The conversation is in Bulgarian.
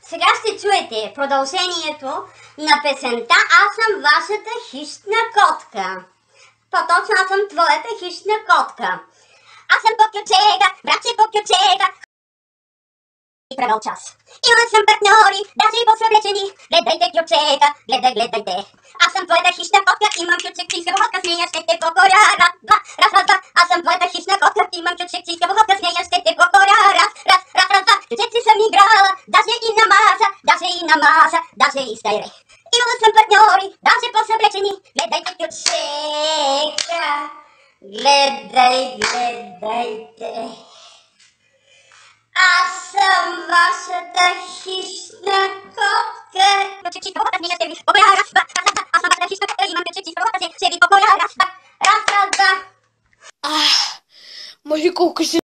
Сега ще чуете продължението на песента "Аз съм вашата хищна котка". По-точно, аз съм твоята хищна котка. Аз съм по-кючега, братче по-кючега. И превал час. Имам съм партньори, даже и по-съвлечени. Гледайте, кючега, гледайте. Аз съм твоята хищна котка, имам кючекчийска походка, с нея ще те покоря. Раз, два. Аз съм твоята хищна котка, имам кючекчийска походка, с нея ще те покоря. Раз, два. Кючеци съм играла, даже и на маса, даже и с тайре. Имала съм партньори, даже по-съвлечени. Гледайте, кючега, гледайте. Аз съм вашата хищна котка. Кючекчийска походка, с нея ще ви покоря. Раз, два. Аз съм вашата хищна котка, имам кючекчийска походка, ще ви покоря. Раз, два. Може колко ще